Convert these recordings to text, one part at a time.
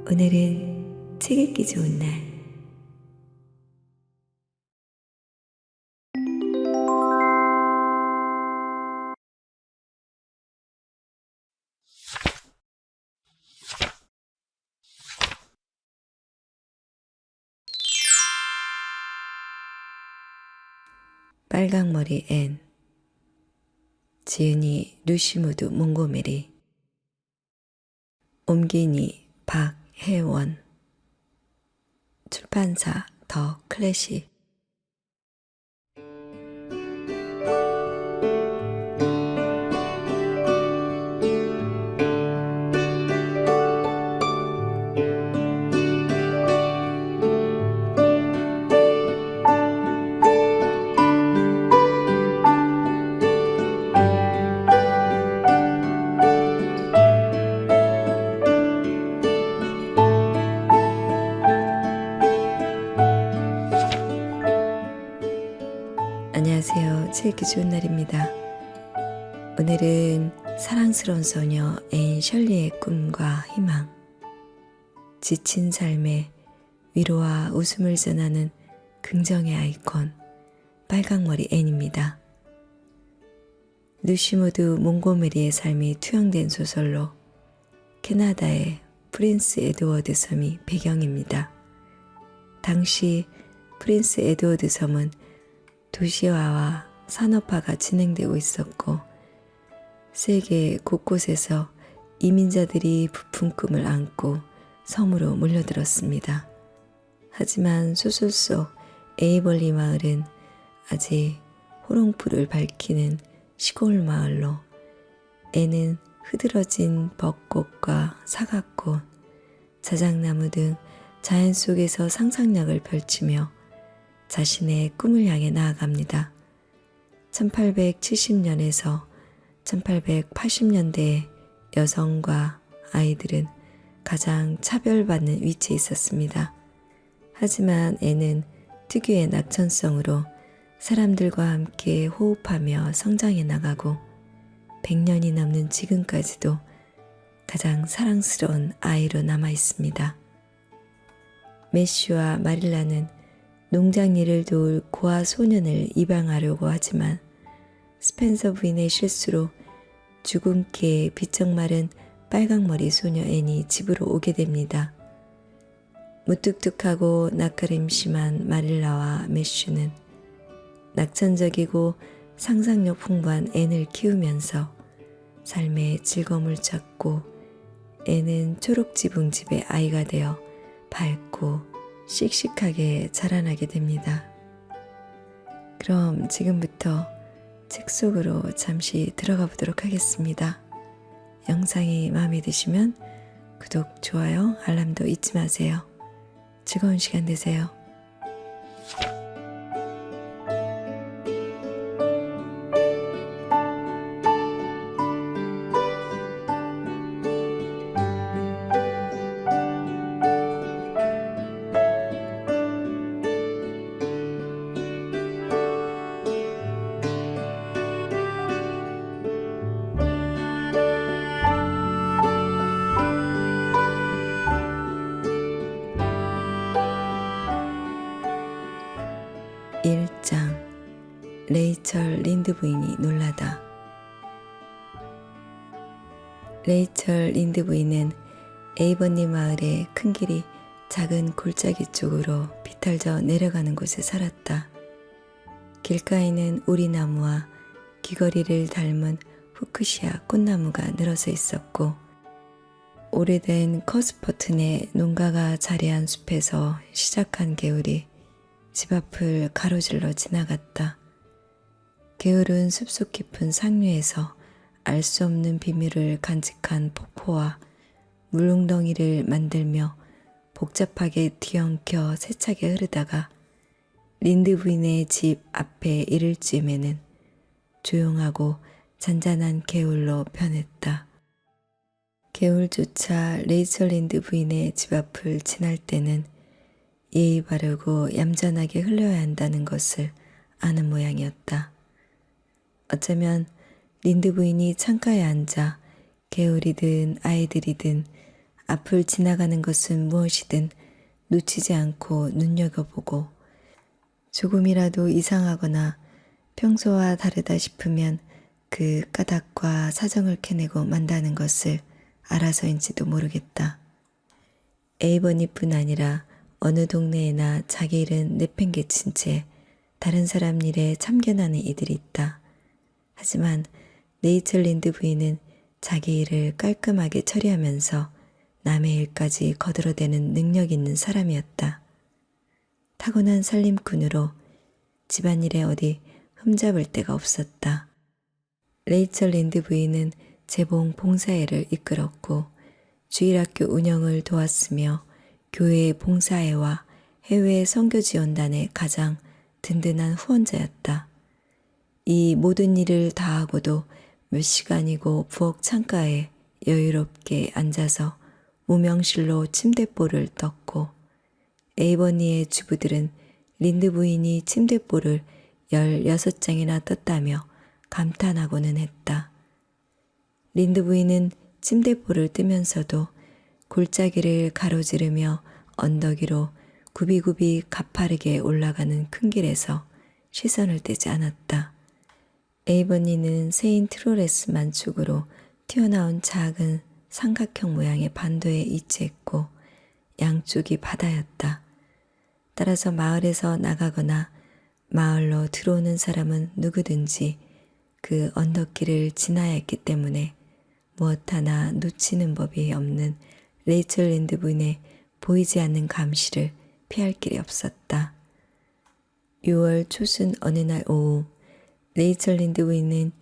오늘은 책 읽기 좋은 날. 빨강머리 앤. 지은이 루시무드 몽고메리. 옮기니 박혜원. 출판사 더 클래식. 안녕하세요. 책 읽기 좋은 날입니다. 오늘은 사랑스러운 소녀 앤 셜리의 꿈과 희망, 지친 삶에 위로와 웃음을 전하는 긍정의 아이콘 빨강머리 앤입니다. 루시무드 몽고메리의 삶이 투영된 소설로 캐나다의 프린스 에드워드 섬이 배경입니다. 당시 프린스 에드워드 섬은 도시화와 산업화가 진행되고 있었고 세계 곳곳에서 이민자들이 부푼 꿈을 안고 섬으로 몰려들었습니다. 하지만 소설 속 에이벌리 마을은 아직 호롱불을 밝히는 시골 마을로 애는 흐드러진 벚꽃과 사과꽃, 자작나무 등 자연 속에서 상상력을 펼치며 자신의 꿈을 향해 나아갑니다. 1870년에서 1880년대의 여성과 아이들은 가장 차별받는 위치에 있었습니다. 하지만 애는 특유의 낙천성으로 사람들과 함께 호흡하며 성장해 나가고 100년이 넘는 지금까지도 가장 사랑스러운 아이로 남아 있습니다. 매슈와 마릴라는 농장 일을 도울 고아 소년을 입양하려고 하지만 스펜서 부인의 실수로 주근깨 비쩍마른 빨강머리 소녀 앤이 집으로 오게 됩니다. 무뚝뚝하고 낯가림 심한 마릴라와 매슈는 낙천적이고 상상력 풍부한 앤을 키우면서 삶의 즐거움을 찾고 앤은 초록지붕집의 아이가 되어 밝고 씩씩하게 자라나게 됩니다. 그럼 지금부터 책 속으로 잠시 들어가 보도록 하겠습니다. 영상이 마음에 드시면 구독, 좋아요, 알람도 잊지 마세요. 즐거운 시간 되세요. 레이철 린드 부인이 놀라다. 레이철 린드 부인은 에이버니 마을의 큰 길이 작은 골짜기 쪽으로 비탈져 내려가는 곳에 살았다. 길가에는 오리나무와 귀걸이를 닮은 후크시아 꽃나무가 늘어서 있었고 오래된 커스퍼튼의 농가가 자리한 숲에서 시작한 개울이 집 앞을 가로질러 지나갔다. 개울은 숲속 깊은 상류에서 알 수 없는 비밀을 간직한 폭포와 물웅덩이를 만들며 복잡하게 뒤엉켜 세차게 흐르다가 린드 부인의 집 앞에 이를 즈음에는 조용하고 잔잔한 개울로 변했다. 개울조차 레이첼 린드 부인의 집 앞을 지날 때는 예의 바르고 얌전하게 흘러야 한다는 것을 아는 모양이었다. 어쩌면 린드 부인이 창가에 앉아 개울이든 아이들이든 앞을 지나가는 것은 무엇이든 놓치지 않고 눈여겨보고 조금이라도 이상하거나 평소와 다르다 싶으면 그 까닭과 사정을 캐내고 만다는 것을 알아서인지도 모르겠다. A번이뿐 아니라 어느 동네에나 자기 일은 내팽개친 채 다른 사람 일에 참견하는 이들이 있다. 하지만 네이처린드 부인은 자기 일을 깔끔하게 처리하면서 남의 일까지 거들어대는 능력 있는 사람이었다. 타고난 살림꾼으로 집안일에 어디 흠잡을 데가 없었다. 레이첼 린드 부인은 재봉 봉사회를 이끌었고 주일학교 운영을 도왔으며 교회의 봉사회와 해외 선교 지원단의 가장 든든한 후원자였다. 이 모든 일을 다하고도 몇 시간이고 부엌 창가에 여유롭게 앉아서 무명실로 침대볼을 떴고 에이버니의 주부들은 린드 부인이 침대볼을 16장이나 떴다며 감탄하고는 했다. 린드 부인은 침대볼을 뜨면서도 골짜기를 가로지르며 언덕 위로 굽이굽이 가파르게 올라가는 큰 길에서 시선을 떼지 않았다. 에이버니는 세인 트로레스만 축으로 튀어나온 작은 삼각형 모양의 반도에 위치했고 양쪽이 바다였다. 따라서 마을에서 나가거나 마을로 들어오는 사람은 누구든지 그 언덕길을 지나야 했기 때문에 무엇 하나 놓치는 법이 없는 레이첼 린드 부인의 보이지 않는 감시를 피할 길이 없었다. 6월 초순 어느 날 오후 레이첼 린드 부인은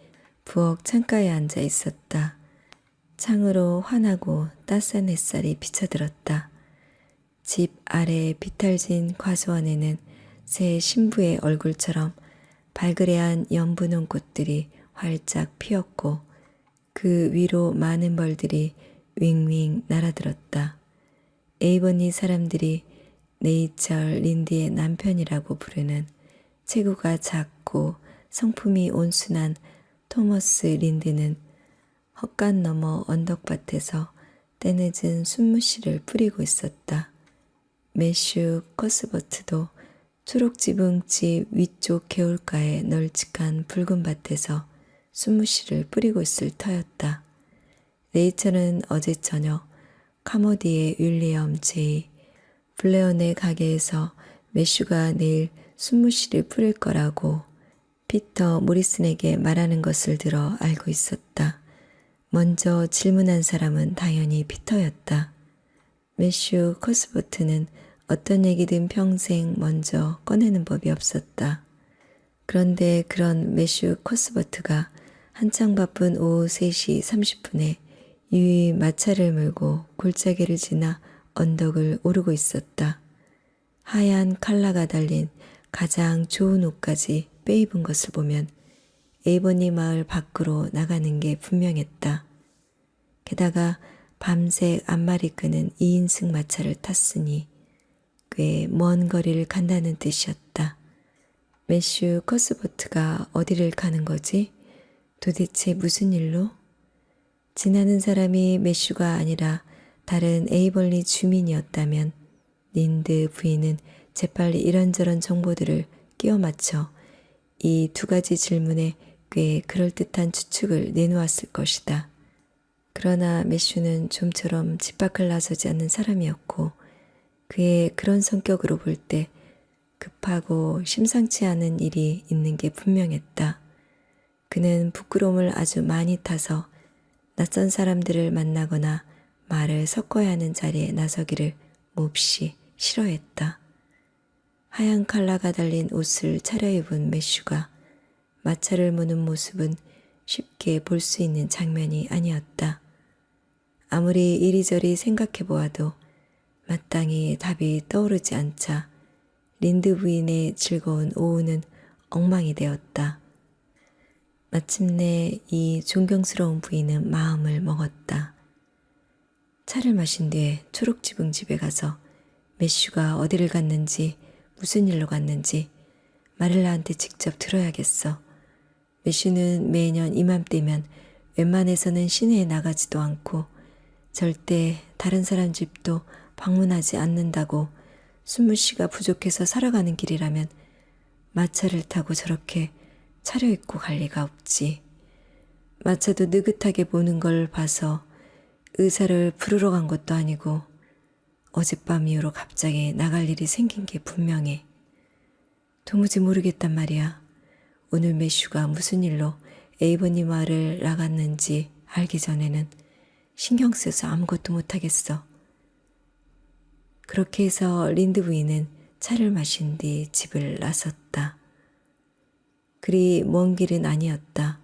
부엌 창가에 앉아 있었다. 창으로 환하고 따스한 햇살이 비쳐들었다. 집 아래 비탈진 과수원에는 새 신부의 얼굴처럼 발그레한 연분홍 꽃들이 활짝 피었고 그 위로 많은 벌들이 윙윙 날아들었다. 에이버니 사람들이 네이처 린드의 남편이라고 부르는 체구가 작고 성품이 온순한 토머스 린드는 헛간 너머 언덕밭에서 때늦은 순무씨를 뿌리고 있었다. 매슈 커스버트도 초록지붕집 위쪽 개울가의 널찍한 붉은 밭에서 순무씨를 뿌리고 있을 터였다. 레이첼은 어제 저녁 카모디의 윌리엄 제이 블레어네 가게에서 매슈가 내일 순무씨를 뿌릴 거라고 피터 모리슨에게 말하는 것을 들어 알고 있었다. 먼저 질문한 사람은 당연히 피터였다. 매슈 커스버트는 어떤 얘기든 평생 먼저 꺼내는 법이 없었다. 그런데 그런 매슈 커스버트가 한창 바쁜 오후 3시 30분에 유유히 마차를 몰고 골짜기를 지나 언덕을 오르고 있었다. 하얀 칼라가 달린 가장 좋은 옷까지 빼입은 것을 보면 에이버니 마을 밖으로 나가는 게 분명했다. 게다가 밤새 앞마리 끄는 2인승 마차를 탔으니 꽤 먼 거리를 간다는 뜻이었다. 매슈 커스버트가 어디를 가는 거지? 도대체 무슨 일로? 지나는 사람이 매슈가 아니라 다른 에이벌리 주민이었다면 린드 부인은 재빨리 이런저런 정보들을 끼워 맞춰 이 두 가지 질문에 꽤 그럴듯한 추측을 내놓았을 것이다. 그러나 매슈는 좀처럼 집 밖을 나서지 않는 사람이었고 그의 그런 성격으로 볼 때 급하고 심상치 않은 일이 있는 게 분명했다. 그는 부끄러움을 아주 많이 타서 낯선 사람들을 만나거나 말을 섞어야 하는 자리에 나서기를 몹시 싫어했다. 하얀 칼라가 달린 옷을 차려입은 매슈가 마차를 무는 모습은 쉽게 볼 수 있는 장면이 아니었다. 아무리 이리저리 생각해 보아도 마땅히 답이 떠오르지 않자 린드 부인의 즐거운 오후는 엉망이 되었다. 마침내 이 존경스러운 부인은 마음을 먹었다. 차를 마신 뒤에 초록지붕 집에 가서 매슈가 어디를 갔는지 무슨 일로 갔는지 마릴라한테 직접 들어야겠어. 매슈는 매년 이맘때면 웬만해서는 시내에 나가지도 않고 절대 다른 사람 집도 방문하지 않는다고 숨을 부족해서 살아가는 길이라면 마차를 타고 저렇게 차려입고 갈 리가 없지. 마차도 느긋하게 보는 걸 봐서 의사를 부르러 간 것도 아니고 어젯밤 이후로 갑자기 나갈 일이 생긴 게 분명해. 도무지 모르겠단 말이야. 오늘 매슈가 무슨 일로 에이버니 마을을 나갔는지 알기 전에는 신경 쓰여서 아무것도 못하겠어. 그렇게 해서 린드 부인은 차를 마신 뒤 집을 나섰다. 그리 먼 길은 아니었다.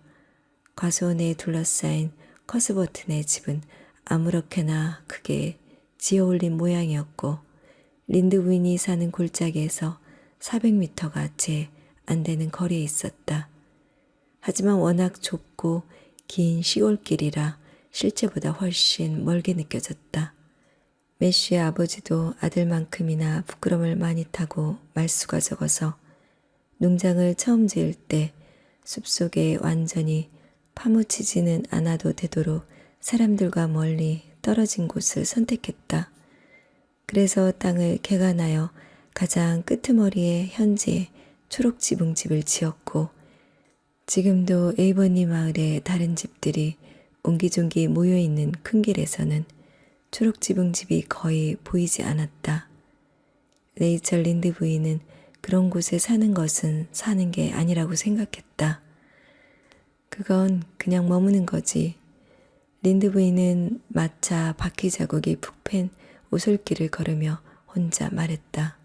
과수원에 둘러싸인 커스버튼의 집은 아무렇게나 크게 지어올린 모양이었고 린드 부인이 사는 골짜기에서 400m가 채 안 되는 거리에 있었다. 하지만 워낙 좁고 긴 시골길이라 실제보다 훨씬 멀게 느껴졌다. 매슈의 아버지도 아들만큼이나 부끄럼을 많이 타고 말수가 적어서 농장을 처음 지을 때 숲속에 완전히 파묻히지는 않아도 되도록 사람들과 멀리 떨어진 곳을 선택했다. 그래서 땅을 개간하여 가장 끄트머리에 현재 초록지붕집을 지었고 지금도 에이버니 마을의 다른 집들이 옹기종기 모여있는 큰 길에서는 초록지붕집이 거의 보이지 않았다. 레이첼 린드 부인은 그런 곳에 사는 것은 사는 게 아니라고 생각했다. 그건 그냥 머무는 거지. 린드 부인은 마차 바퀴 자국이 푹 팬 오솔길을 걸으며 혼자 말했다.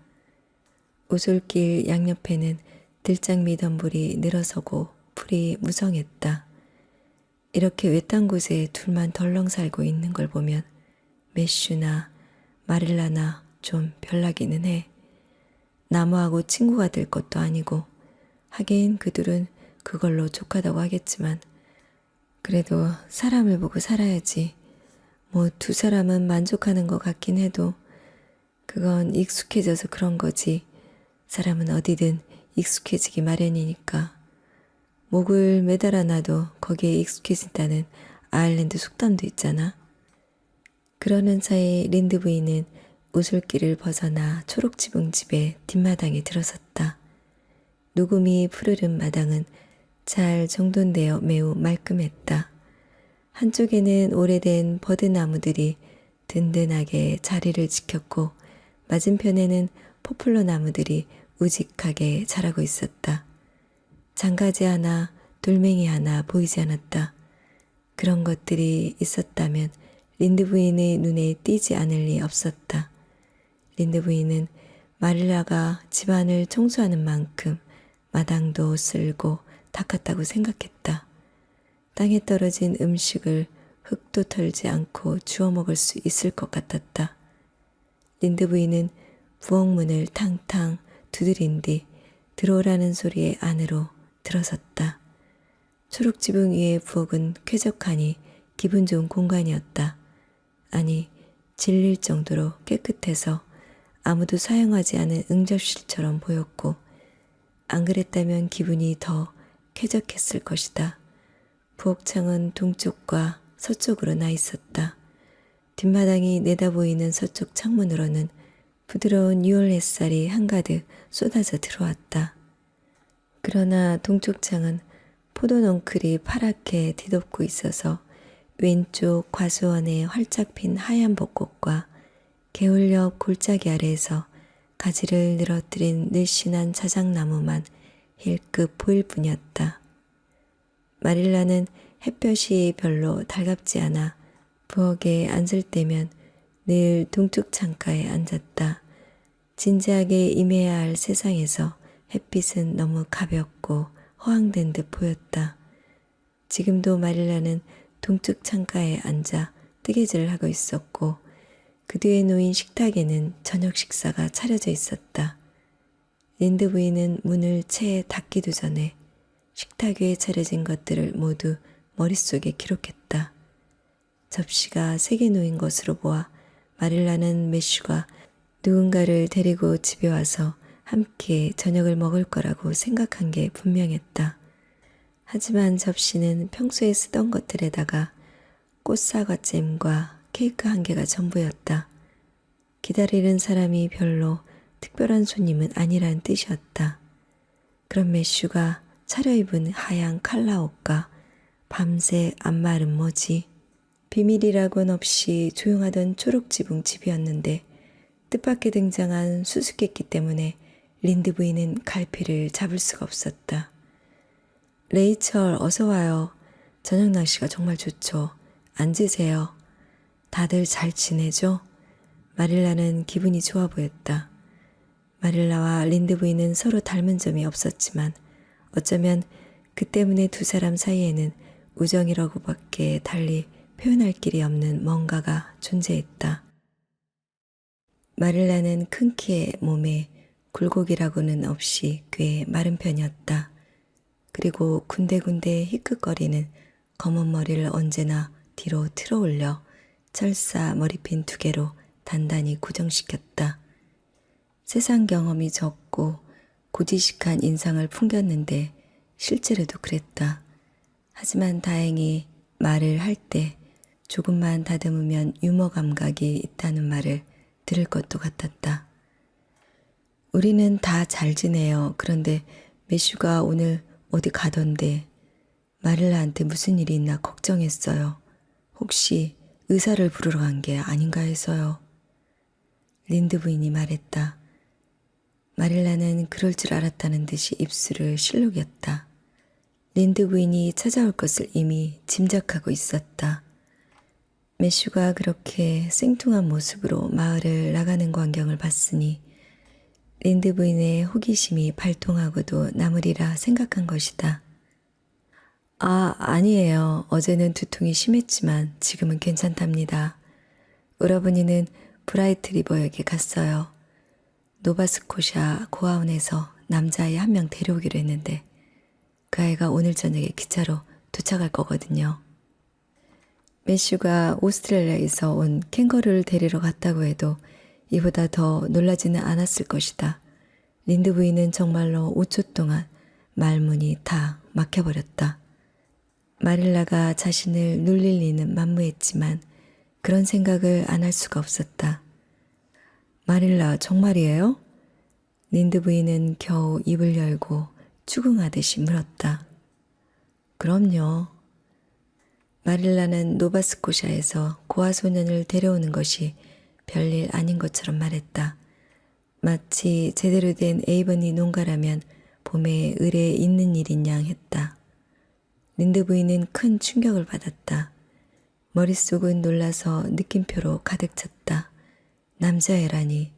오솔길 양옆에는 들장미 덤불이 늘어서고 풀이 무성했다. 이렇게 외딴 곳에 둘만 덜렁 살고 있는 걸 보면 매슈나 마릴라나 좀 별나기는 해. 나무하고 친구가 될 것도 아니고 하긴 그들은 그걸로 족하다고 하겠지만 그래도 사람을 보고 살아야지. 뭐 두 사람은 만족하는 것 같긴 해도 그건 익숙해져서 그런 거지. 사람은 어디든 익숙해지기 마련이니까. 목을 매달아놔도 거기에 익숙해진다는 아일랜드 속담도 있잖아. 그러는 사이 린드 부인은 오솔길을 벗어나 초록지붕집의 뒷마당에 들어섰다. 누구미 푸르른 마당은 잘 정돈되어 매우 말끔했다. 한쪽에는 오래된 버드나무들이 든든하게 자리를 지켰고 맞은편에는 포플러 나무들이 우직하게 자라고 있었다. 장가지 하나, 돌멩이 하나 보이지 않았다. 그런 것들이 있었다면 린드 부인의 눈에 띄지 않을 리 없었다. 린드 부인은 마릴라가 집안을 청소하는 만큼 마당도 쓸고 닦았다고 생각했다. 땅에 떨어진 음식을 흙도 털지 않고 주워 먹을 수 있을 것 같았다. 린드 부인은 부엌문을 탕탕 두드린 뒤 들어오라는 소리에 안으로 들어섰다. 초록지붕 위의 부엌은 쾌적하니 기분 좋은 공간이었다. 아니, 질릴 정도로 깨끗해서 아무도 사용하지 않은 응접실처럼 보였고 안 그랬다면 기분이 더 쾌적했을 것이다. 부엌창은 동쪽과 서쪽으로 나 있었다. 뒷마당이 내다보이는 서쪽 창문으로는 부드러운 6월 햇살이 한가득 쏟아져 들어왔다. 그러나 동쪽 창은 포도넝쿨이 파랗게 뒤덮고 있어서 왼쪽 과수원에 활짝 핀 하얀 벚꽃과 개울옆 골짜기 아래에서 가지를 늘어뜨린 늘씬한 자작나무만 힐끗 보일 뿐이었다. 마릴라는 햇볕이 별로 달갑지 않아 부엌에 앉을 때면 늘 동쪽 창가에 앉았다. 진지하게 임해야 할 세상에서 햇빛은 너무 가볍고 허황된 듯 보였다. 지금도 마릴라는 동쪽 창가에 앉아 뜨개질을 하고 있었고 그 뒤에 놓인 식탁에는 저녁 식사가 차려져 있었다. 린드 부인은 문을 채 닫기도 전에 식탁 위에 차려진 것들을 모두 머릿속에 기록했다. 접시가 3개 놓인 것으로 보아 마릴라는 매슈가 누군가를 데리고 집에 와서 함께 저녁을 먹을 거라고 생각한 게 분명했다. 하지만 접시는 평소에 쓰던 것들에다가 꽃사과잼과 케이크 한 개가 전부였다. 기다리는 사람이 별로 특별한 손님은 아니란 뜻이었다. 그럼 매슈가 차려입은 하얀 칼라 옷과 밤새 안말은 뭐지? 비밀이라곤 없이 조용하던 초록지붕 집이었는데 뜻밖의 등장한 수수께끼 때문에 린드 부인은 갈피를 잡을 수가 없었다. 레이철 어서 와요. 저녁 날씨가 정말 좋죠. 앉으세요. 다들 잘 지내죠? 마릴라는 기분이 좋아 보였다. 마릴라와 린드 부인은 서로 닮은 점이 없었지만 어쩌면 그 때문에 두 사람 사이에는 우정이라고밖에 달리 표현할 길이 없는 뭔가가 존재했다. 마릴라는 큰 키에 몸에 굴곡이라고는 없이 꽤 마른 편이었다. 그리고 군데군데 희끗거리는 검은 머리를 언제나 뒤로 틀어 올려 철사 머리핀 2개로 단단히 고정시켰다. 세상 경험이 적고 고지식한 인상을 풍겼는데 실제로도 그랬다. 하지만 다행히 말을 할 때 조금만 다듬으면 유머 감각이 있다는 말을 들을 것도 같았다. 우리는 다 잘 지내요. 그런데 매슈가 오늘 어디 가던데 마릴라한테 무슨 일이 있나 걱정했어요. 혹시 의사를 부르러 간 게 아닌가 해서요. 린드 부인이 말했다. 마릴라는 그럴 줄 알았다는 듯이 입술을 실룩였다. 린드 부인이 찾아올 것을 이미 짐작하고 있었다. 매슈가 그렇게 생뚱한 모습으로 마을을 나가는 광경을 봤으니 린드 부인의 호기심이 발동하고도 남으리라 생각한 것이다. 아니에요. 어제는 두통이 심했지만 지금은 괜찮답니다. 오라버니는 브라이트 리버역에 갔어요. 노바스코샤 고아원에서 남자아이 1명 데려오기로 했는데 그 아이가 오늘 저녁에 기차로 도착할 거거든요. 매슈가 오스트레일리아에서 온 캥거루를 데리러 갔다고 해도 이보다 더 놀라지는 않았을 것이다. 린드 부인은 정말로 5초 동안 말문이 다 막혀버렸다. 마릴라가 자신을 놀릴 리는 만무했지만 그런 생각을 안 할 수가 없었다. 마릴라 정말이에요? 린드 부인은 겨우 입을 열고 추궁하듯이 물었다. 그럼요. 마릴라는 노바스코샤에서 고아 소년을 데려오는 것이 별일 아닌 것처럼 말했다. 마치 제대로 된 에이버니 농가라면 봄에 을에 있는 일인 양 했다. 린드 부인은 큰 충격을 받았다. 머릿속은 놀라서 느낌표로 가득 찼다. 남자애라니.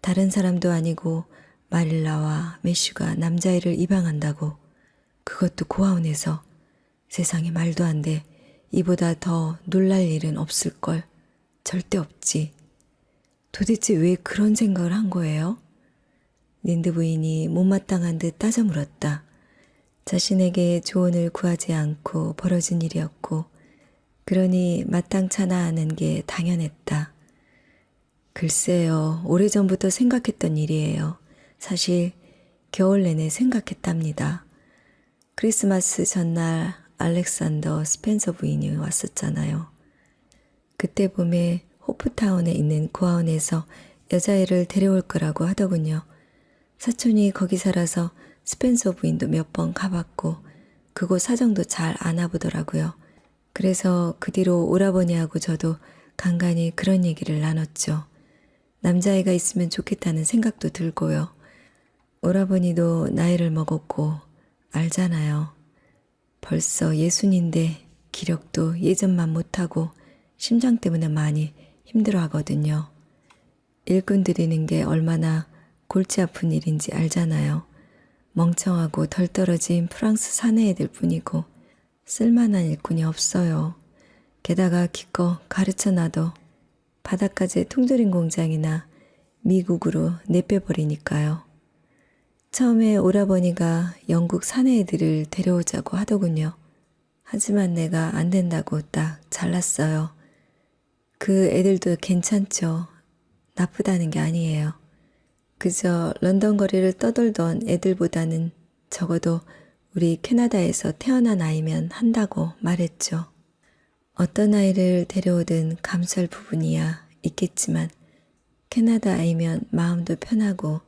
다른 사람도 아니고 마릴라와 매슈가 남자애를 입양한다고. 그것도 고아원에서. 세상에 말도 안 돼. 이보다 더 놀랄 일은 없을걸. 절대 없지. 도대체 왜 그런 생각을 한 거예요? 린드 부인이 못마땅한 듯 따져 물었다. 자신에게 조언을 구하지 않고 벌어진 일이었고 그러니 마땅찮아 하는 게 당연했다. 글쎄요, 오래전부터 생각했던 일이에요. 사실 겨울 내내 생각했답니다. 크리스마스 전날 알렉산더 스펜서 부인이 왔었잖아요. 그때 봄에 호프타운에 있는 고아원에서 여자애를 데려올 거라고 하더군요. 사촌이 거기 살아서 스펜서 부인도 몇 번 가봤고 그곳 사정도 잘 아나보더라고요. 그래서 그 뒤로 오라버니하고 저도 간간히 그런 얘기를 나눴죠. 남자애가 있으면 좋겠다는 생각도 들고요. 오라버니도 나이를 먹었고 알잖아요. 벌써 60인데 기력도 예전만 못하고 심장 때문에 많이 힘들어 하거든요. 일꾼 들이는 게 얼마나 골치 아픈 일인지 알잖아요. 멍청하고 덜 떨어진 프랑스 사내애들 뿐이고 쓸만한 일꾼이 없어요. 게다가 기껏 가르쳐놔도 바닷가재 통조림 공장이나 미국으로 내빼버리니까요. 처음에 오라버니가 영국 사내애들을 데려오자고 하더군요. 하지만 내가 안 된다고 딱 잘랐어요. 그 애들도 괜찮죠. 나쁘다는 게 아니에요. 그저 런던 거리를 떠돌던 애들보다는 적어도 우리 캐나다에서 태어난 아이면 한다고 말했죠. 어떤 아이를 데려오든 감수할 부분이야 있겠지만 캐나다 아이면 마음도 편하고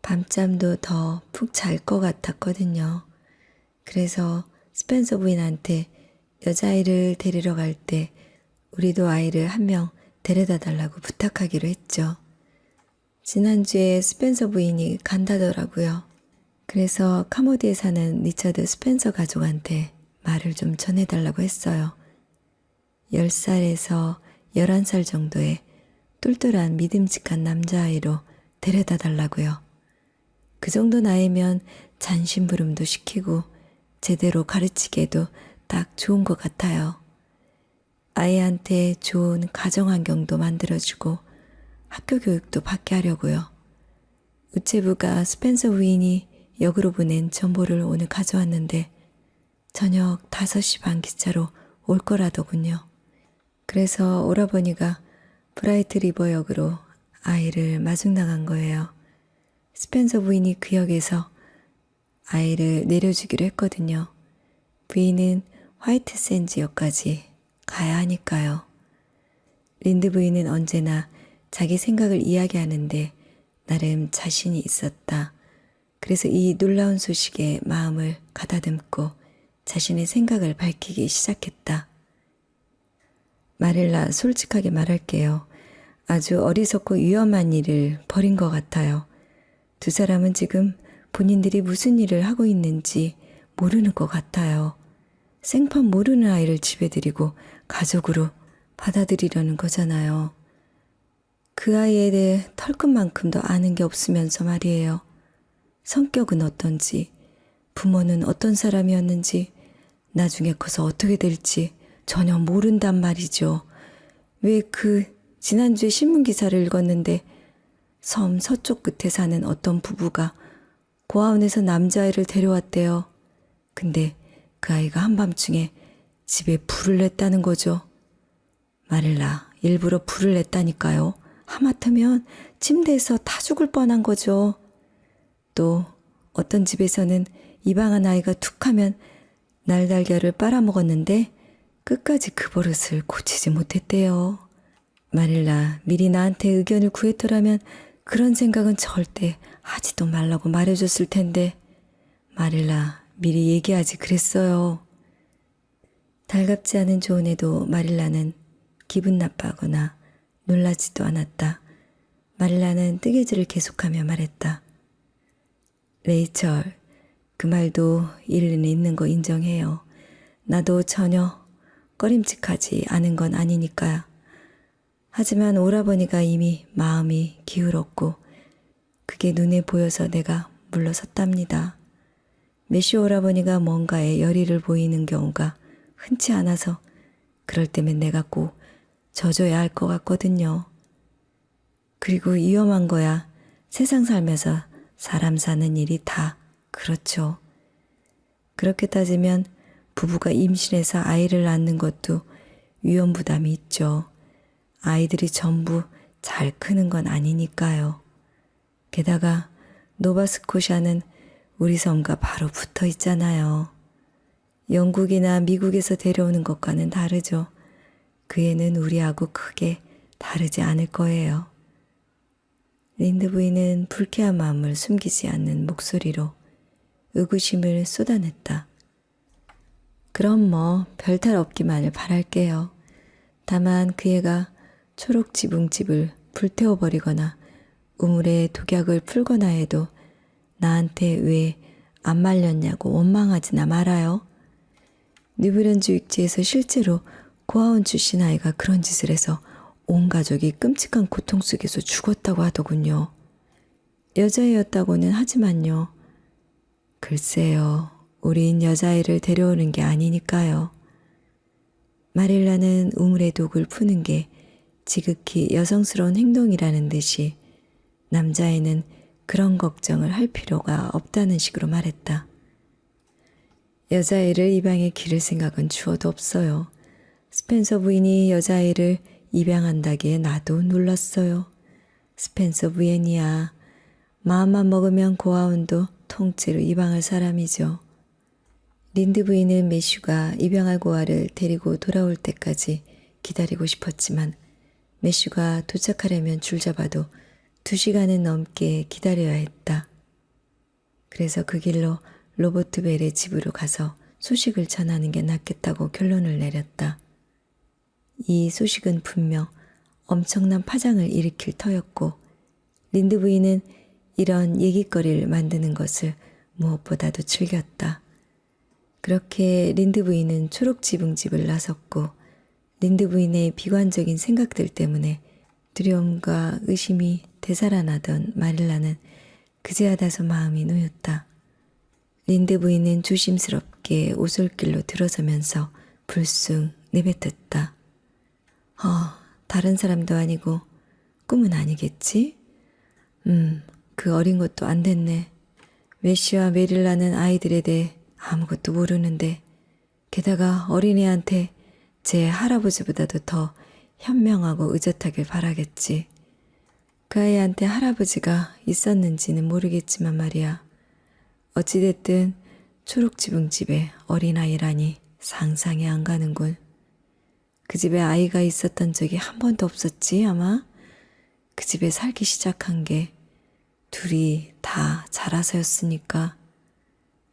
밤잠도 더 푹 잘 것 같았거든요. 그래서 스펜서 부인한테 여자아이를 데리러 갈 때 우리도 아이를 한 명 데려다 달라고 부탁하기로 했죠. 지난주에 스펜서 부인이 간다더라고요. 그래서 카모디에 사는 리처드 스펜서 가족한테 말을 좀 전해달라고 했어요. 10살에서 11살 정도의 똘똘한 믿음직한 남자아이로 데려다 달라고요. 그 정도 나이면 잔심부름도 시키고 제대로 가르치기에도 딱 좋은 것 같아요. 아이한테 좋은 가정환경도 만들어주고 학교 교육도 받게 하려고요. 우체부가 스펜서 부인이 역으로 보낸 정보를 오늘 가져왔는데 저녁 5시 반 기차로 올 거라더군요. 그래서 오라버니가 브라이트 리버 역으로 아이를 마중 나간 거예요. 스펜서 부인이 그 역에서 아이를 내려주기로 했거든요. 부인은 화이트 샌즈 역까지 가야 하니까요. 린드 부인은 언제나 자기 생각을 이야기하는데 나름 자신이 있었다. 그래서 이 놀라운 소식에 마음을 가다듬고 자신의 생각을 밝히기 시작했다. 마릴라, 솔직하게 말할게요. 아주 어리석고 위험한 일을 벌인 것 같아요. 두 사람은 지금 본인들이 무슨 일을 하고 있는지 모르는 것 같아요. 생판 모르는 아이를 집에 들이고 가족으로 받아들이려는 거잖아요. 그 아이에 대해 털끝만큼도 아는 게 없으면서 말이에요. 성격은 어떤지, 부모는 어떤 사람이었는지, 나중에 커서 어떻게 될지 전혀 모른단 말이죠. 왜 지난주에 신문기사를 읽었는데 섬 서쪽 끝에 사는 어떤 부부가 고아원에서 남자아이를 데려왔대요. 근데 그 아이가 한밤중에 집에 불을 냈다는 거죠. 마릴라, 일부러 불을 냈다니까요. 하마터면 침대에서 다 죽을 뻔한 거죠. 또 어떤 집에서는 입양한 아이가 툭하면 날달걀을 빨아먹었는데 끝까지 그 버릇을 고치지 못했대요. 마릴라, 미리 나한테 의견을 구했더라면 그런 생각은 절대 하지도 말라고 말해줬을 텐데 마릴라, 미리 얘기하지 그랬어요. 달갑지 않은 조언에도 마릴라는 기분 나빠하거나 놀라지도 않았다. 마릴라는 뜨개질을 계속하며 말했다. 레이철, 그 말도 일리는 있는 거 인정해요. 나도 전혀 꺼림칙하지 않은 건 아니니까요. 하지만 오라버니가 이미 마음이 기울었고 그게 눈에 보여서 내가 물러섰답니다. 메시 오라버니가 뭔가에 열의를 보이는 경우가 흔치 않아서 그럴 때면 내가 꼭 져줘야 할 것 같거든요. 그리고 위험한 거야. 세상 살면서 사람 사는 일이 다 그렇죠. 그렇게 따지면 부부가 임신해서 아이를 낳는 것도 위험 부담이 있죠. 아이들이 전부 잘 크는 건 아니니까요. 게다가 노바스코샤는 우리 섬과 바로 붙어 있잖아요. 영국이나 미국에서 데려오는 것과는 다르죠. 그 애는 우리하고 크게 다르지 않을 거예요. 린드 부인은 불쾌한 마음을 숨기지 않는 목소리로 의구심을 쏟아냈다. 그럼 뭐 별탈 없기만을 바랄게요. 다만 그 애가 초록 지붕집을 불태워버리거나 우물에 독약을 풀거나 해도 나한테 왜 안 말렸냐고 원망하지나 말아요. 뉴브랜즈 육지에서 실제로 고아원 출신 아이가 그런 짓을 해서 온 가족이 끔찍한 고통 속에서 죽었다고 하더군요. 여자애였다고는 하지만요. 글쎄요, 우린 여자애를 데려오는 게 아니니까요. 마릴라는 우물의 독을 푸는 게 지극히 여성스러운 행동이라는 듯이 남자애는 그런 걱정을 할 필요가 없다는 식으로 말했다. 여자애를 입양에 기를 생각은 주어도 없어요. 스펜서 부인이 여자애를 입양한다기에 나도 놀랐어요. 스펜서 부인이야. 마음만 먹으면 고아원도 통째로 입양할 사람이죠. 린드 부인은 매슈가 입양할 고아를 데리고 돌아올 때까지 기다리고 싶었지만 매슈가 도착하려면 줄 잡아도 2시간은 넘게 기다려야 했다. 그래서 그 길로 로버트 벨의 집으로 가서 소식을 전하는 게 낫겠다고 결론을 내렸다. 이 소식은 분명 엄청난 파장을 일으킬 터였고 린드 부인은 이런 얘기거리를 만드는 것을 무엇보다도 즐겼다. 그렇게 린드 부인은 초록지붕집을 나섰고 린드 부인의 비관적인 생각들 때문에 두려움과 의심이 되살아나던 마릴라는 그제야 다소 마음이 놓였다. 린드 부인은 조심스럽게 오솔길로 들어서면서 불쑥 내뱉었다. 다른 사람도 아니고 꿈은 아니겠지? 그 어린 것도 안 됐네. 메시와 메릴라는 아이들에 대해 아무것도 모르는데 게다가 어린애한테 제 할아버지보다도 더 현명하고 의젓하길 바라겠지. 그 아이한테 할아버지가 있었는지는 모르겠지만 말이야. 어찌됐든 초록지붕집에 어린아이라니 상상이 안 가는군. 그 집에 아이가 있었던 적이 한 번도 없었지 아마? 그 집에 살기 시작한 게 둘이 다 자라서였으니까.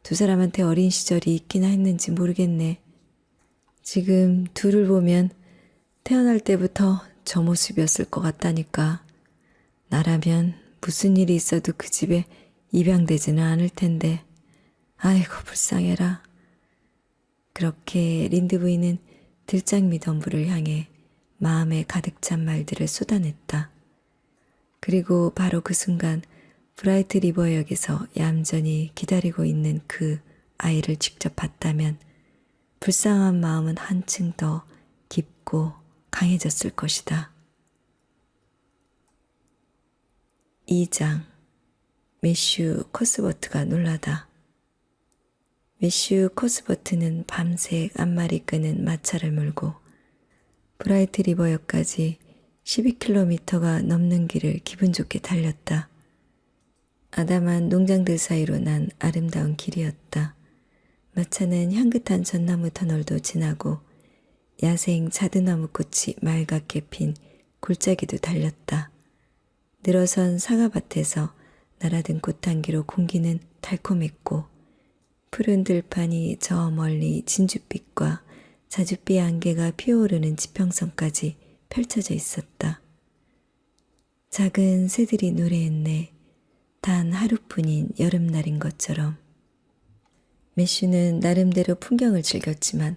2사람한테 어린 시절이 있기나 했는지 모르겠네. 지금 둘을 보면 태어날 때부터 저 모습이었을 것 같다니까. 나라면 무슨 일이 있어도 그 집에 입양되지는 않을 텐데. 아이고 불쌍해라. 그렇게 린드 부인은 들장미 덤불을 향해 마음에 가득 찬 말들을 쏟아냈다. 그리고 바로 그 순간 브라이트 리버역에서 얌전히 기다리고 있는 그 아이를 직접 봤다면 불쌍한 마음은 한층 더 깊고 강해졌을 것이다. 2장 매슈 코스버트가 놀라다. 매슈 코스버트는 밤새 앞말이 끄는 마차를 몰고 브라이트 리버역까지 12km가 넘는 길을 기분 좋게 달렸다. 아담한 농장들 사이로 난 아름다운 길이었다. 마차는 향긋한 전나무 터널도 지나고 야생 자두나무 꽃이 맑게 핀 골짜기도 달렸다. 늘어선 사과밭에서 날아든 꽃향기로 공기는 달콤했고 푸른 들판이 저 멀리 진주빛과 자줏빛 안개가 피어오르는 지평선까지 펼쳐져 있었다. 작은 새들이 노래했네. 단 하루뿐인 여름날인 것처럼. 매슈는 나름대로 풍경을 즐겼지만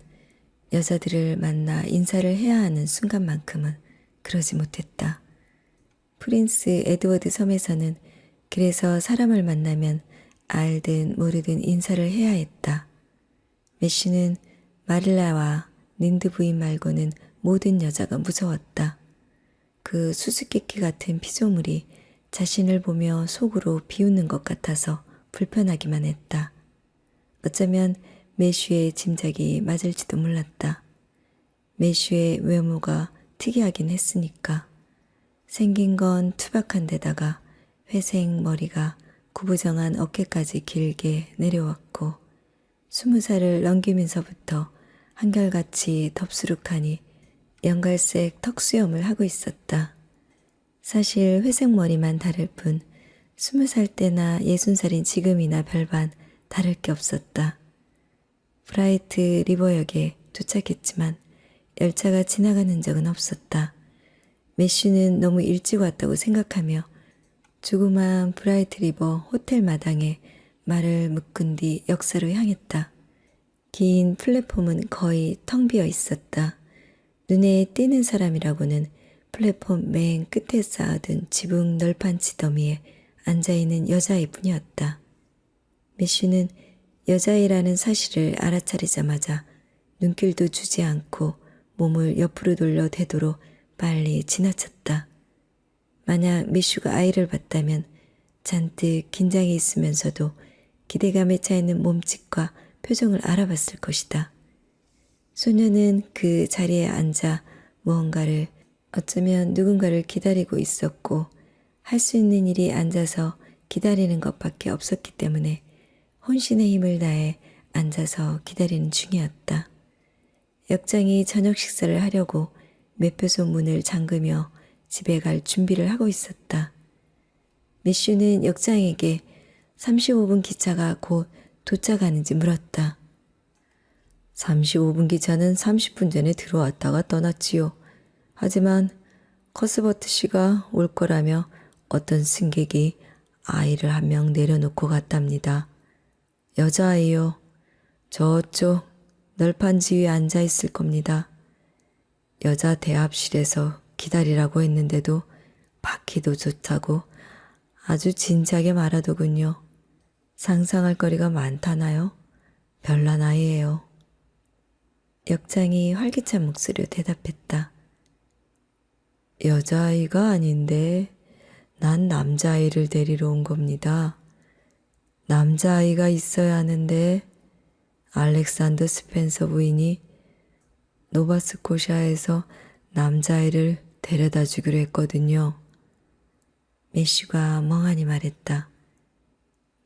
여자들을 만나 인사를 해야 하는 순간만큼은 그러지 못했다. 프린스 에드워드 섬에서는 그래서 사람을 만나면 알든 모르든 인사를 해야 했다. 매슈는 마릴라와 린드 부인 말고는 모든 여자가 무서웠다. 그 수수께끼 같은 피조물이 자신을 보며 속으로 비웃는 것 같아서 불편하기만 했다. 어쩌면 매슈의 짐작이 맞을지도 몰랐다. 매슈의 외모가 특이하긴 했으니까. 생긴 건 투박한 데다가 회색 머리가 구부정한 어깨까지 길게 내려왔고 20살을 넘기면서부터 한결같이 덥수룩하니 연갈색 턱수염을 하고 있었다. 사실 회색 머리만 다를 뿐 20살 때나 60살인 지금이나 별반 다를 게 없었다. 브라이트 리버역에 도착했지만 열차가 지나가는 적은 없었다. 매슈는 너무 일찍 왔다고 생각하며 조그마한 브라이트 리버 호텔 마당에 말을 묶은 뒤 역사로 향했다. 긴 플랫폼은 거의 텅 비어 있었다. 눈에 띄는 사람이라고는 플랫폼 맨 끝에 쌓아둔 지붕 널판 지더미에 앉아있는 여자일 뿐이었다. 매슈는 여자이라는 사실을 알아차리자마자 눈길도 주지 않고 몸을 옆으로 돌려 대도록 빨리 지나쳤다. 만약 매슈가 아이를 봤다면 잔뜩 긴장해 있으면서도 기대감에 차있는 몸짓과 표정을 알아봤을 것이다. 소녀는 그 자리에 앉아 무언가를 어쩌면 누군가를 기다리고 있었고 할 수 있는 일이 앉아서 기다리는 것밖에 없었기 때문에 혼신의 힘을 다해 앉아서 기다리는 중이었다. 역장이 저녁 식사를 하려고 매표소 문을 잠그며 집에 갈 준비를 하고 있었다. 매슈는 역장에게 35분 기차가 곧 도착하는지 물었다. 35분 기차는 30분 전에 들어왔다가 떠났지요. 하지만 커스버트 씨가 올 거라며 어떤 승객이 아이를 한 명 내려놓고 갔답니다. 여자아이요. 저쪽 널판 지위에 앉아 있을 겁니다. 여자 대합실에서 기다리라고 했는데도 바퀴도 좋다고 아주 진지하게 말하더군요. 상상할 거리가 많다나요? 별난 아이예요. 역장이 활기찬 목소리로 대답했다. 여자아이가 아닌데 난 남자아이를 데리러 온 겁니다. 남자아이가 있어야 하는데 알렉산더 스펜서 부인이 노바스코샤에서 남자아이를 데려다 주기로 했거든요. 매슈가 멍하니 말했다.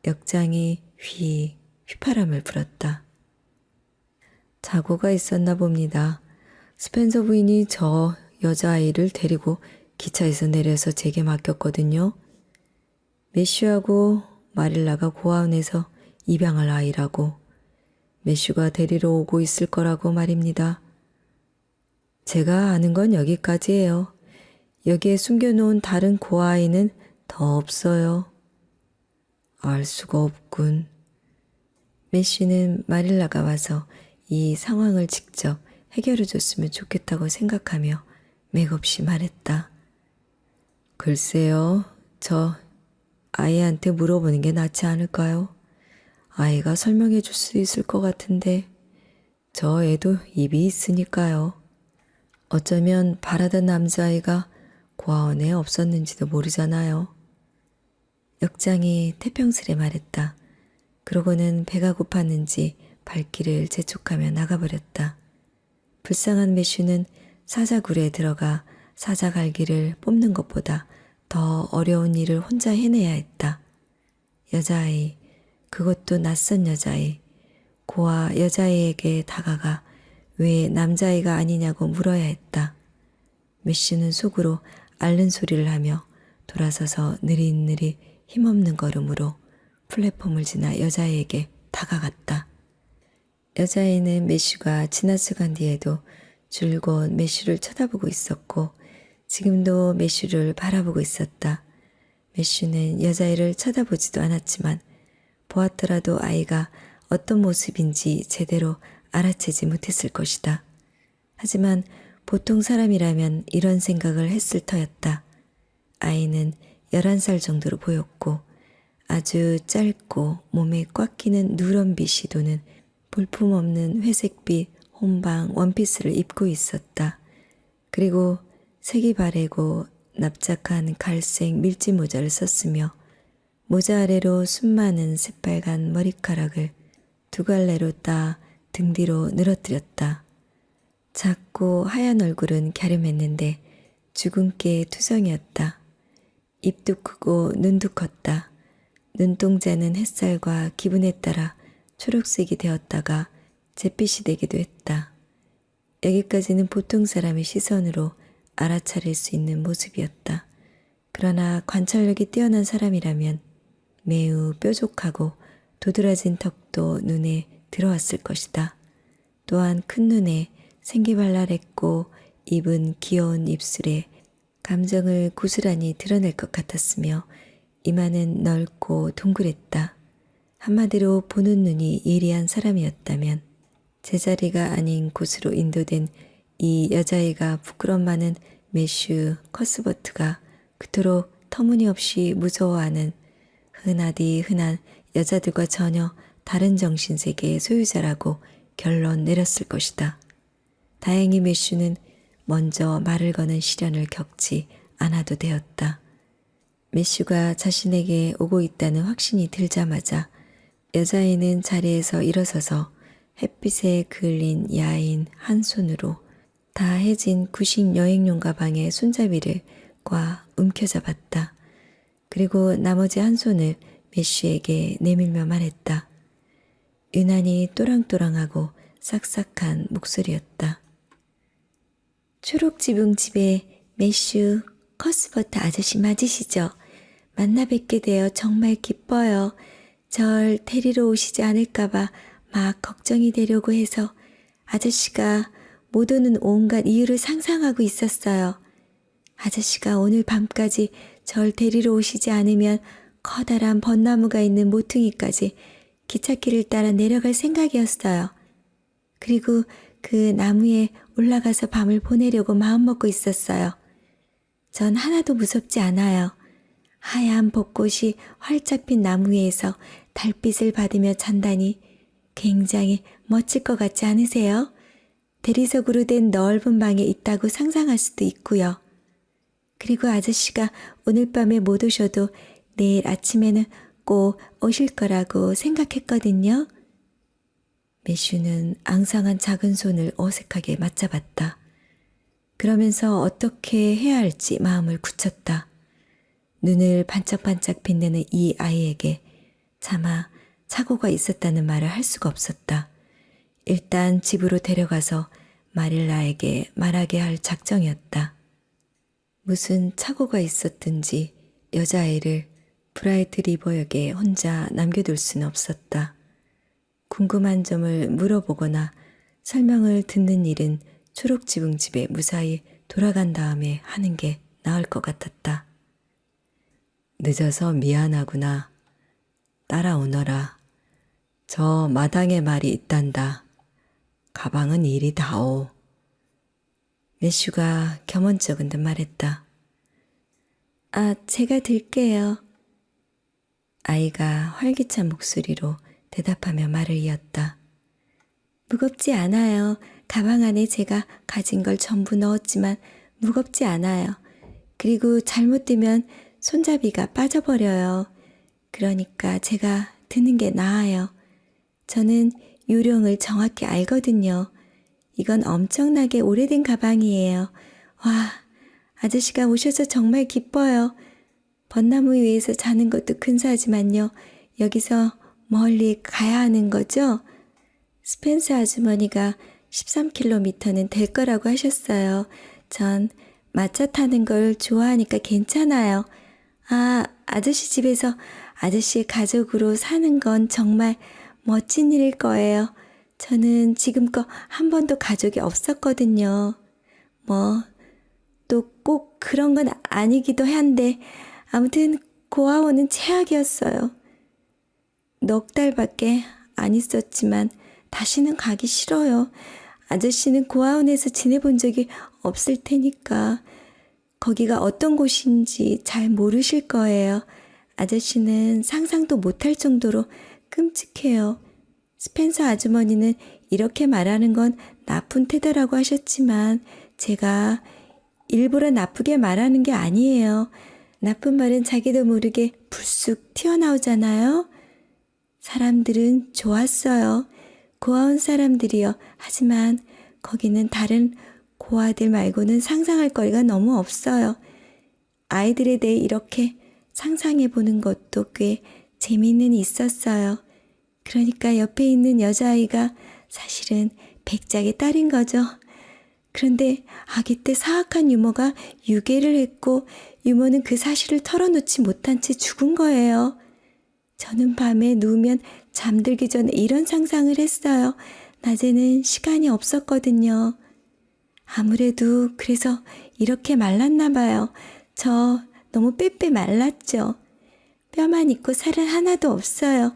역장이 휘파람을 불었다. 착오가 있었나 봅니다. 스펜서 부인이 저 여자아이를 데리고 기차에서 내려서 제게 맡겼거든요. 매슈하고 마릴라가 고아원에서 입양할 아이라고. 매슈가 데리러 오고 있을 거라고 말입니다. 제가 아는 건 여기까지예요. 여기에 숨겨놓은 다른 고아아이는 더 없어요. 알 수가 없군. 매슈는 마릴라가 와서 이 상황을 직접 해결해 줬으면 좋겠다고 생각하며 맥없이 말했다. 글쎄요, 저 아이한테 물어보는 게 낫지 않을까요? 아이가 설명해 줄 수 있을 것 같은데 저 애도 입이 있으니까요. 어쩌면 바라던 남자아이가 고아원에 없었는지도 모르잖아요. 역장이 태평스레 말했다. 그러고는 배가 고팠는지 발길을 재촉하며 나가버렸다. 불쌍한 매슈는 사자굴에 들어가 사자갈기를 뽑는 것보다 더 어려운 일을 혼자 해내야 했다. 여자아이, 그것도 낯선 여자아이, 고아 여자아이에게 다가가 왜 남자아이가 아니냐고 물어야 했다. 매슈는 속으로 앓는 소리를 하며 돌아서서 느릿느릿 힘없는 걸음으로 플랫폼을 지나 여자아이에게 다가갔다. 여자아이는 매슈가 지나쳐간 뒤에도 줄곧 매슈를 쳐다보고 있었고 지금도 매슈를 바라보고 있었다. 매슈는 여자아이를 쳐다보지도 않았지만 보았더라도 아이가 어떤 모습인지 제대로 알아채지 못했을 것이다. 하지만 보통 사람이라면 이런 생각을 했을 터였다. 아이는 11살 정도로 보였고 아주 짧고 몸에 꽉 끼는 누런 빛이 도는 볼품없는 회색빛 혼방 원피스를 입고 있었다. 그리고 색이 바래고 납작한 갈색 밀짚 모자를 썼으며 모자 아래로 수많은 새빨간 머리카락을 두 갈래로 따 등 뒤로 늘어뜨렸다. 작고 하얀 얼굴은 갸름했는데 주근깨 투성이었다. 입도 크고 눈도 컸다. 눈동자는 햇살과 기분에 따라 초록색이 되었다가 잿빛이 되기도 했다. 여기까지는 보통 사람의 시선으로 알아차릴 수 있는 모습이었다. 그러나 관찰력이 뛰어난 사람이라면 매우 뾰족하고 도드라진 턱도 눈에 들어왔을 것이다. 또한 큰 눈에 생기발랄했고 입은 귀여운 입술에 감정을 고스란히 드러낼 것 같았으며 이마는 넓고 동그랬다. 한마디로 보는 눈이 예리한 사람이었다면 제자리가 아닌 곳으로 인도된 이 여자애가 부끄럼 많은 매슈 커스버트가 그토록 터무니없이 무서워하는 흔하디 흔한 여자들과 전혀 다른 정신세계의 소유자라고 결론 내렸을 것이다. 다행히 매슈는 먼저 말을 거는 시련을 겪지 않아도 되었다. 매슈가 자신에게 오고 있다는 확신이 들자마자 여자애는 자리에서 일어서서 햇빛에 그을린 야인 한 손으로 다 해진 구식 여행용 가방의 손잡이를 꽉 움켜잡았다. 그리고 나머지 한 손을 매슈에게 내밀며 말했다. 유난히 또랑또랑하고 싹싹한 목소리였다. 초록지붕집의 매슈 커스버터 아저씨 맞으시죠? 만나 뵙게 되어 정말 기뻐요. 절 데리러 오시지 않을까봐 막 걱정이 되려고 해서 아저씨가 못 오는 온갖 이유를 상상하고 있었어요. 아저씨가 오늘 밤까지 절 데리러 오시지 않으면 커다란 벚나무가 있는 모퉁이까지 기찻길을 따라 내려갈 생각이었어요. 그리고 그 나무에 올라가서 밤을 보내려고 마음먹고 있었어요. 전 하나도 무섭지 않아요. 하얀 벚꽃이 활짝 핀 나무 위에서 달빛을 받으며 잔다니 굉장히 멋질 것 같지 않으세요? 대리석으로 된 넓은 방에 있다고 상상할 수도 있고요. 그리고 아저씨가 오늘 밤에 못 오셔도 내일 아침에는 꼭 오실 거라고 생각했거든요. 매슈는 앙상한 작은 손을 어색하게 맞잡았다. 그러면서 어떻게 해야 할지 마음을 굳혔다. 눈을 반짝반짝 빛내는 이 아이에게 차마 착오가 있었다는 말을 할 수가 없었다. 일단 집으로 데려가서 마릴라에게 말하게 할 작정이었다. 무슨 착오가 있었든지 여자아이를 브라이트 리버역에 혼자 남겨둘 수는 없었다. 궁금한 점을 물어보거나 설명을 듣는 일은 초록지붕집에 무사히 돌아간 다음에 하는 게 나을 것 같았다. 늦어서 미안하구나. 따라오너라. 저 마당에 말이 있단다. 가방은 이리 다오. 매슈가 겸언쩍은 듯 말했다. 아, 제가 들게요. 아이가 활기찬 목소리로 대답하며 말을 이었다. 무겁지 않아요. 가방 안에 제가 가진 걸 전부 넣었지만 무겁지 않아요. 그리고 잘못 들면 손잡이가 빠져버려요. 그러니까 제가 드는 게 나아요. 저는 요령을 정확히 알거든요. 이건 엄청나게 오래된 가방이에요. 와, 아저씨가 오셔서 정말 기뻐요. 벚나무 위에서 자는 것도 근사하지만요. 여기서 멀리 가야 하는 거죠? 스펜서 아주머니가 13km는 될 거라고 하셨어요. 전 마차 타는 걸 좋아하니까 괜찮아요. 아, 아저씨 집에서 아저씨의 가족으로 사는 건 정말 멋진 일일 거예요. 저는 지금껏 한 번도 가족이 없었거든요. 또 꼭 그런 건 아니기도 한데 아무튼 고아원은 최악이었어요. 넉 달밖에 안 있었지만 다시는 가기 싫어요. 아저씨는 고아원에서 지내본 적이 없을 테니까 거기가 어떤 곳인지 잘 모르실 거예요. 아저씨는 상상도 못할 정도로 끔찍해요. 스펜서 아주머니는 이렇게 말하는 건 나쁜 태도라고 하셨지만 제가 일부러 나쁘게 말하는 게 아니에요. 나쁜 말은 자기도 모르게 불쑥 튀어나오잖아요. 사람들은 좋았어요. 고아원 사람들이요. 하지만 거기는 다른 고아들 말고는 상상할 거리가 너무 없어요. 아이들에 대해 이렇게 상상해 보는 것도 꽤 재미는 있었어요. 그러니까 옆에 있는 여자아이가 사실은 백작의 딸인 거죠. 그런데 아기 때 사악한 유모가 유괴를 했고 유모는 그 사실을 털어놓지 못한 채 죽은 거예요. 저는 밤에 누우면 잠들기 전에 이런 상상을 했어요. 낮에는 시간이 없었거든요. 아무래도 그래서 이렇게 말랐나 봐요. 저 너무 빼빼 말랐죠. 뼈만 있고 살은 하나도 없어요.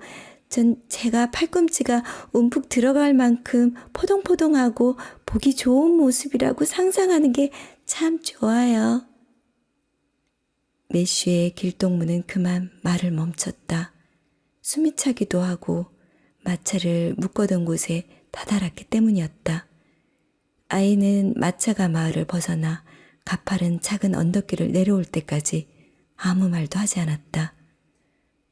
전 제가 팔꿈치가 움푹 들어갈 만큼 포동포동하고 보기 좋은 모습이라고 상상하는 게 참 좋아요. 매슈의 길동무는 그만 말을 멈췄다. 숨이 차기도 하고 마차를 묶어둔 곳에 다다랐기 때문이었다. 아이는 마차가 마을을 벗어나 가파른 작은 언덕길을 내려올 때까지 아무 말도 하지 않았다.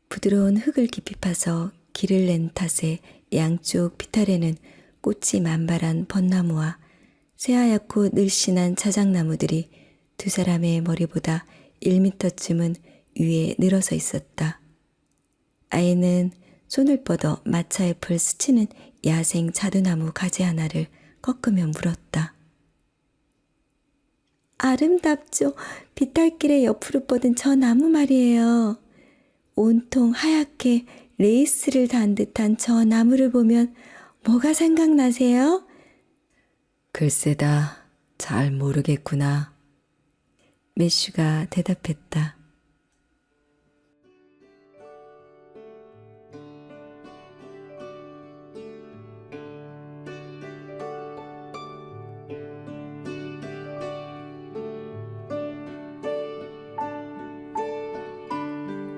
부드러운 흙을 깊이 파서 길을 낸 탓에 양쪽 비탈에는 꽃이 만발한 벚나무와 새하얗고 늘씬한 자작나무들이 두 사람의 머리보다 1미터쯤은 위에 늘어서 있었다. 아이는 손을 뻗어 마차잎을 스치는 야생 자두나무 가지 하나를 꺾으며 물었다. 아름답죠. 비탈길에 옆으로 뻗은 저 나무 말이에요. 온통 하얗게 레이스를 단 듯한 저 나무를 보면 뭐가 생각나세요? 글쎄다. 잘 모르겠구나. 매슈가 대답했다.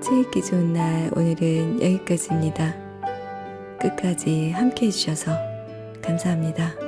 책 읽기 좋은 날 오늘은 여기까지입니다. 끝까지 함께 해주셔서 감사합니다.